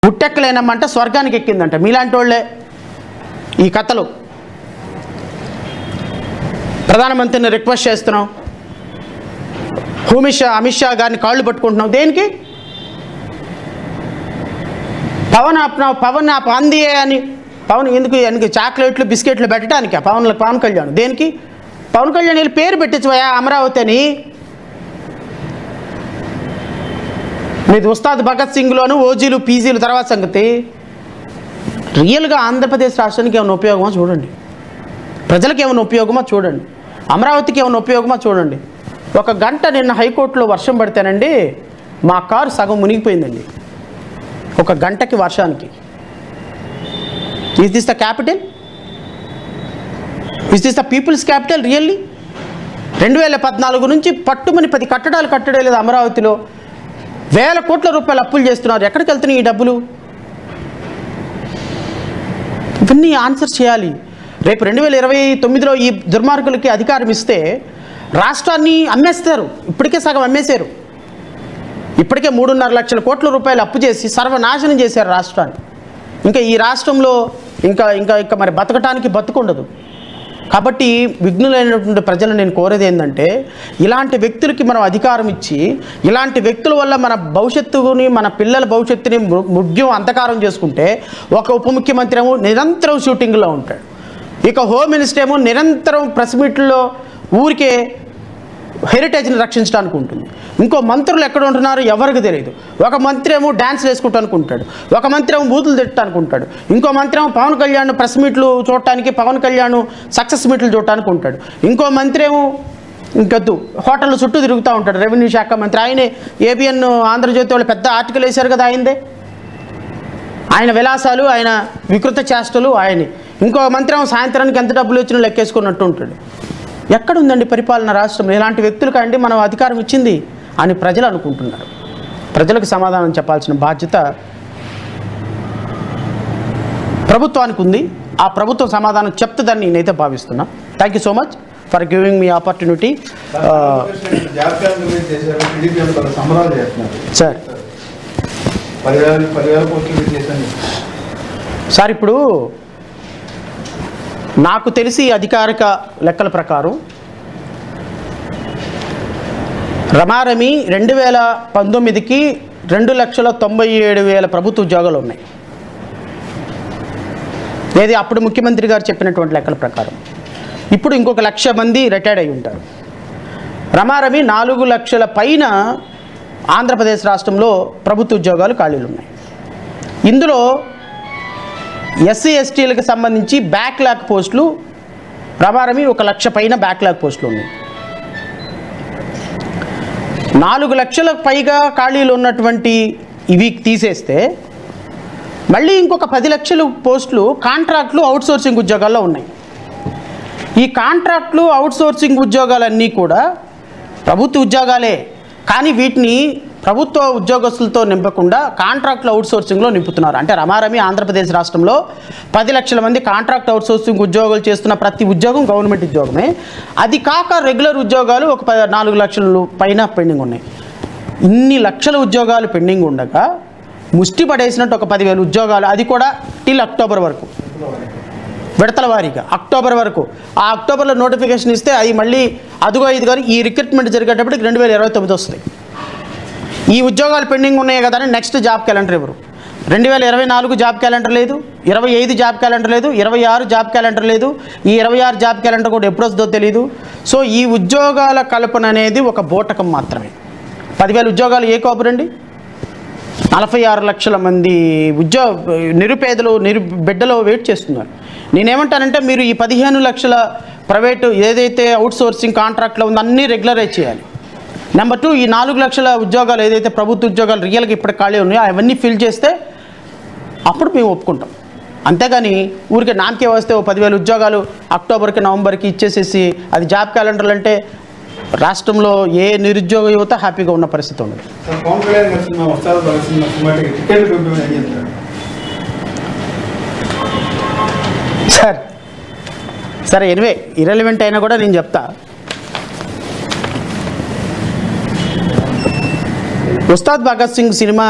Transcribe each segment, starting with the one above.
గుట్టెక్కలేనమ్మంటే స్వర్గానికి ఎక్కిందంట. మీలాంటి వాళ్ళే ఈ కథలు. ప్రధానమంత్రిని రిక్వెస్ట్ చేస్తున్నాం, అమిత్ షా గారిని కాళ్ళు పట్టుకుంటున్నాం. దేనికి? పవన్ అందియే అని. పవన్ ఎందుకు? ఎందుకు చాక్లెట్లు బిస్కెట్లు పెట్టడానికి పవన్ కళ్యాణ్ దేనికి? పవన్ కళ్యాణ్ వీళ్ళు పేరు పెట్టించవయా అమరావతి అని. మీది ఉస్తాద్ భగత్ సింగ్లోను ఓజీలు పీజీలు తర్వాత సంగతి. రియల్గా ఆంధ్రప్రదేశ్ రాష్ట్రానికి ఏమైనా ఉపయోగమో చూడండి, ప్రజలకు ఏమైనా ఉపయోగమో చూడండి, అమరావతికి ఏమైనా ఉపయోగమో చూడండి. ఒక గంట నిన్న హైకోర్టులో వర్షం పడితేనండి మా కారు సగం మునిగిపోయిందండి, ఒక గంటకి వర్షానికి. Is this the capital? Is this the peoples capital really? 2014 నుంచి పట్టుమని 10 కట్టడాలు కట్టడే లేదు అమరావతిలో. వేల కోట్ల రూపాయలు అప్పులు చేస్తున్నారు. ఎక్కడికి వెళ్తున్నాయి ఈ డబ్బులు? ఇవన్నీ ఆన్సర్ చేయాలి. రేపు 2029లో ఈ దుర్మార్గులకి అధికారం ఇస్తే రాష్ట్రాన్ని అమ్మేస్తారు. ఇప్పటికే సగం అమ్మేశారు. ఇప్పటికే 3.5 లక్షల కోట్ల రూపాయలు అప్పు చేసి సర్వనాశనం చేశారు రాష్ట్రాన్ని. ఇంకా ఈ రాష్ట్రంలో ఇంకా ఇంకా ఇంకా మరి బతకటానికి బతుకుండదు. కాబట్టి విఘ్నులైనటువంటి ప్రజలు నేను కోరేది ఏంటంటే, ఇలాంటి వ్యక్తులకి మనం అధికారం ఇచ్చి, ఇలాంటి వ్యక్తుల వల్ల మన భవిష్యత్తుని, మన పిల్లల భవిష్యత్తుని ముగ్యం అంధకారం చేసుకుంటే, ఒక ఉప ముఖ్యమంత్రి ఏమో నిరంతరం షూటింగ్లో ఉంటాడు, ఇక హోమ్ మినిస్టర్ ఏమో నిరంతరం ప్రెస్ మీట్లో ఊరికే హెరిటేజ్ని రక్షించడానికి ఉంటుంది. ఇంకో మంత్రులు ఎక్కడ ఉంటున్నారో ఎవరికి తెలియదు. ఒక మంత్రి ఏమో డ్యాన్స్ వేసుకుంటూ అనుకుంటాడు, ఒక మంత్రి ఏమో బూతులు తిట్టా అనుకుంటాడు, ఇంకో మంత్రి ఏమో పవన్ కళ్యాణ్ ప్రెస్ మీట్లు చూడటానికి, పవన్ కళ్యాణ్ సక్సెస్ మీట్లు చూడటానికి ఉంటాడు, ఇంకో మంత్రి ఏమో ఇంకొద్దు హోటళ్ళు చుట్టూ తిరుగుతూ ఉంటాడు. రెవెన్యూ శాఖ మంత్రి ఆయనే. ఏబిఎన్ ఆంధ్రజ్యోతి వాళ్ళు పెద్ద ఆర్టికల్ వేశారు కదా ఆయనదే. ఆయన విలాసాలు, ఆయన వికృత చేష్టలు ఆయనే. ఇంకో మంత్రి ఏమో సాయంత్రానికి ఎంత డబ్బులు వచ్చినా లెక్కేసుకున్నట్టు ఉంటాడు. ఎక్కడుందండి పరిపాలన రాష్ట్రంలో? ఇలాంటి వ్యక్తులు కండి మనం అధికారం ఇచ్చింది అని ప్రజలు అనుకుంటున్నారు. ప్రజలకు సమాధానం చెప్పాల్సిన బాధ్యత ప్రభుత్వానికి ఉంది. ఆ ప్రభుత్వం సమాధానం చెప్తుందని నేనైతే భావిస్తున్నా. Thank you so much for giving me opportunity. Sir sir ఇప్పుడు నాకు తెలిసి అధికారిక లెక్కల ప్రకారం రమారమి 2019కి 2,97,000 ప్రభుత్వ ఉద్యోగాలు ఉన్నాయి. ఏది అప్పుడు ముఖ్యమంత్రి గారు చెప్పినటువంటి లెక్కల ప్రకారం. ఇప్పుడు ఇంకొక 1,00,000 మంది రిటైర్డ్ అయి ఉంటారు. రమారమి 4 లక్షల పైన ఆంధ్రప్రదేశ్ రాష్ట్రంలో ప్రభుత్వ ఉద్యోగాలు ఖాళీలు ఉన్నాయి. ఇందులో ఎస్సీ ఎస్టీలకు సంబంధించి బ్యాక్లాగ్ పోస్టులు రమారమి 1,00,000 పైన బ్యాక్లాగ్ పోస్టులు ఉన్నాయి. 4 లక్షలకు పైగా ఖాళీలు ఉన్నటువంటి ఇవి తీసేస్తే మళ్ళీ ఇంకొక 10 లక్షల పోస్టులు కాంట్రాక్టులు అవుట్సోర్సింగ్ ఉద్యోగాల్లో ఉన్నాయి. ఈ కాంట్రాక్టులు అవుట్సోర్సింగ్ ఉద్యోగాలన్నీ కూడా ప్రభుత్వ ఉద్యోగాలే, కానీ వీటిని ప్రభుత్వ ఉద్యోగస్తులతో నింపకుండా కాంట్రాక్టులు అవుట్సోర్సింగ్లో నింపుతున్నారు. అంటే రమారమి ఆంధ్రప్రదేశ్ రాష్ట్రంలో 10 లక్షల మంది కాంట్రాక్ట్ అవుట్సోర్సింగ్ ఉద్యోగాలు చేస్తున్న ప్రతి ఉద్యోగం గవర్నమెంట్ ఉద్యోగమే. అది కాక రెగ్యులర్ ఉద్యోగాలు ఒక 4 లక్షల పైన పెండింగ్ ఉన్నాయి. ఇన్ని లక్షల ఉద్యోగాలు పెండింగ్ ఉండగా ముష్టి పడేసినట్టు ఒక 10,000 ఉద్యోగాలు, అది కూడా టిల్ అక్టోబర్ వరకు, విడతల వారీగా అక్టోబర్ వరకు. ఆ అక్టోబర్లో నోటిఫికేషన్ ఇస్తే అవి మళ్ళీ అదిగో ఇది కానీ ఈ రిక్రూట్మెంట్ జరిగేటప్పటికి 2029 వస్తుంది. ఈ ఉద్యోగాలు పెండింగ్ ఉన్నాయి కదా అని నెక్స్ట్ జాబ్ క్యాలెండర్ ఎవరు? 2024 జాబ్ క్యాలెండర్ లేదు, 25 జాబ్ క్యాలెండర్ లేదు, 26 జాబ్ క్యాలెండర్ లేదు. ఈ 26 జాబ్ క్యాలెండర్ కూడా ఎప్పుడు వస్తుందో తెలియదు. సో ఈ ఉద్యోగాల కల్పన అనేది ఒక బూటకం మాత్రమే. 10,000 ఉద్యోగాలు ఏ కోపరండి? 46 లక్షల మంది నిరుపేదలు బిడ్డలు వెయిట్ చేస్తున్నారు. నేనేమంటానంటే మీరు ఈ 15 లక్షల ప్రైవేటు ఏదైతే అవుట్సోర్సింగ్ కాంట్రాక్ట్లో ఉందో అన్నీ రెగ్యులరైజ్ చేయాలి. నెంబర్ 2, ఈ 4 లక్షల ఉద్యోగాలు ఏదైతే ప్రభుత్వ ఉద్యోగాలు రియల్గా ఇప్పుడు ఖాళీ ఉన్నాయో అవన్నీ ఫిల్ చేస్తే అప్పుడు మేము ఒప్పుకుంటాం. అంతేగాని ఊరికే నామకే వస్తే 10,000 ఉద్యోగాలు అక్టోబర్కి నవంబర్కి ఇచ్చేసేసి అది జాబ్ క్యాలెండర్లు అంటే రాష్ట్రంలో ఏ నిరుద్యోగ యువత హ్యాపీగా ఉన్న పరిస్థితి ఉండదు. సరే ఎనివే ఇర్రెలవెంట్ అయినా కూడా నేను చెప్తా. ఉస్తాద్ భగత్ సింగ్ సినిమా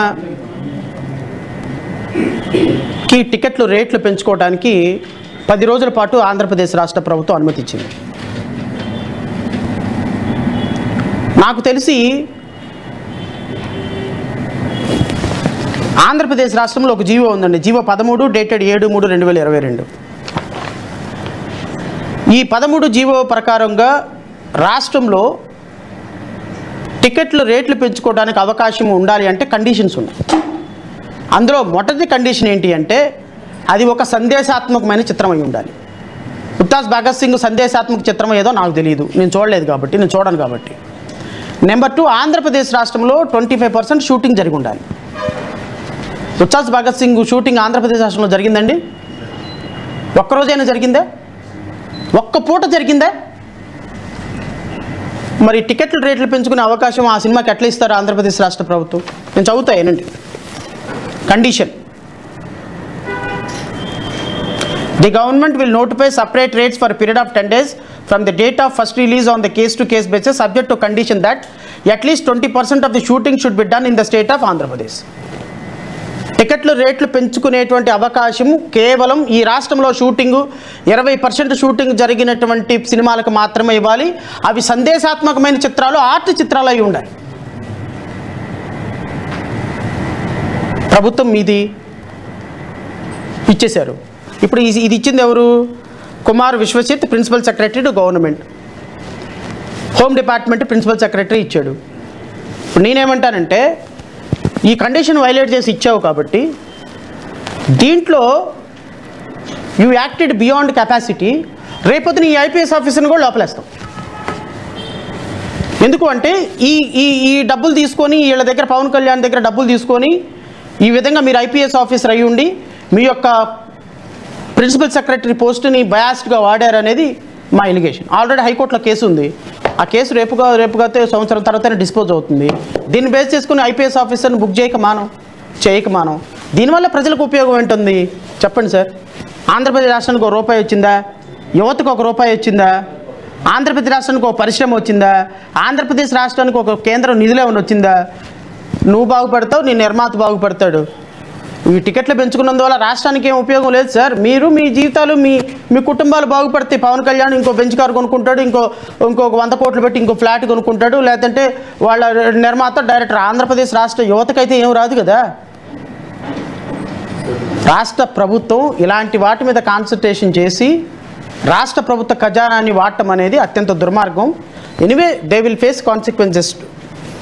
టికెట్లు రేట్లు పెంచుకోవడానికి 10 రోజుల పాటు ఆంధ్రప్రదేశ్ రాష్ట్ర ప్రభుత్వం అనుమతించింది. నాకు తెలిసి ఆంధ్రప్రదేశ్ రాష్ట్రంలో ఒక జీవో ఉందండి, జీవో 13 డేటెడ్ 7/3/2022. ఈ 13 జీవో ప్రకారంగా రాష్ట్రంలో టికెట్లు రేట్లు పెంచుకోవడానికి అవకాశం ఉండాలి అంటే కండిషన్స్ ఉన్నాయి. అందులో మొదటి కండిషన్ ఏంటి అంటే అది ఒక సందేశాత్మకమైన చిత్రం అయి ఉండాలి. ఉస్తాద్ భగత్ సింగ్ సందేశాత్మక చిత్రం ఏదో నాకు తెలియదు, నేను చూడలేదు కాబట్టి, నేను చూడను కాబట్టి. నెంబర్ 2, ఆంధ్రప్రదేశ్ రాష్ట్రంలో 25% షూటింగ్ జరిగి ఉండాలి. ఉస్తాద్ భగత్ సింగ్ షూటింగ్ ఆంధ్రప్రదేశ్ రాష్ట్రంలో జరిగిందండి? ఒక్కరోజైనా జరిగిందా? ఒక్క పూట జరిగిందా? మరి టికెట్ల రేట్లు పెంచుకునే అవకాశం ఆ సినిమాకి ఎట్లా ఇస్తారు ఆంధ్రప్రదేశ్ రాష్ట్ర ప్రభుత్వం? నేను చదువుతాయేనండి. Condition: the government will notify separate rates for a period of 10 days from the date of first release on the case-to-case basis, subject to condition that at least 20% of the shooting should be done in the state of Andhra Pradesh. టికెట్లు రేట్లు పెంచుకునేటువంటి అవకాశము కేవలం ఈ రాష్ట్రంలో shooting 20% shooting జరిగినటువంటి సినిమాలకు మాత్రమే ఇవ్వాలి. అవి సందేశాత్మకమైన చిత్రాలు, ఆర్ట్ చిత్రాలు అయి ఉండాలి. ప్రభుత్వం ఇది ఇచ్చేశారు. ఇప్పుడు ఇది ఇచ్చింది ఎవరు? Kumar Vishwajit, principal secretary to government. Home department principal secretary ఇచ్చాడు. ఇప్పుడు నేనేమంటానంటే ఈ కండిషన్ వైలేట్ చేసి ఇచ్చావు కాబట్టి దీంట్లో యూ యాక్టెడ్ బియాండ్ కెపాసిటీ. రేపొద్దున ఈ ఐపీఎస్ ఆఫీసర్ని కూడా లోపలేస్తాం. ఎందుకు అంటే ఈ డబ్బులు తీసుకొని వీళ్ళ దగ్గర, పవన్ కళ్యాణ్ దగ్గర డబ్బులు తీసుకొని ఈ విధంగా మీరు ఐపీఎస్ ఆఫీసర్ అయ్యి ఉండి మీ యొక్క ప్రిన్సిపల్ సెక్రటరీ పోస్టుని బయాస్డ్గా వాడారనేది మా ఎలిగేషన్. ఆల్రెడీ హైకోర్టులో కేసు ఉంది. ఆ కేసు రేపుగాతే సంవత్సరం తర్వాతనే డిస్పోజ్ అవుతుంది. దీన్ని బేస్ చేసుకుని ఐపీఎస్ ఆఫీసర్ని బుక్ చేయక మానం. దీనివల్ల ప్రజలకు ఉపయోగం ఏంటుంది చెప్పండి సార్? ఆంధ్రప్రదేశ్ రాష్ట్రానికి ₹1 వచ్చిందా? యువతకు ₹1 వచ్చిందా? ఆంధ్రప్రదేశ్ రాష్ట్రానికి ఒక పరిశ్రమ వచ్చిందా? ఆంధ్రప్రదేశ్ రాష్ట్రానికి ఒక కేంద్రం నిధులు ఏమైనా వచ్చిందా? నువ్వు బాగుపడతావు, నీ నిర్మాత బాగుపడతాడు. ఈ టికెట్లు పెంచుకున్నందువల్ల రాష్ట్రానికి ఏం ఉపయోగం లేదు సార్. మీరు మీ జీవితాలు, మీ కుటుంబాలు బాగుపడితే పవన్ కళ్యాణ్ ఇంకో బెంచ్ కారు కొనుక్కుంటాడు, ఇంకో 100 కోట్లు పెట్టి ఇంకో ఫ్లాట్ కొనుక్కుంటాడు, లేదంటే వాళ్ళ నిర్మాత డైరెక్టర్. ఆంధ్రప్రదేశ్ రాష్ట్ర యువతకైతే ఏం రాదు కదా. రాష్ట్ర ప్రభుత్వం ఇలాంటి వాటి మీద కాన్సన్ట్రేషన్ చేసి రాష్ట్ర ప్రభుత్వ ఖజానాన్ని వాడటం అనేది అత్యంత దుర్మార్గం. Anyway they will face consequences.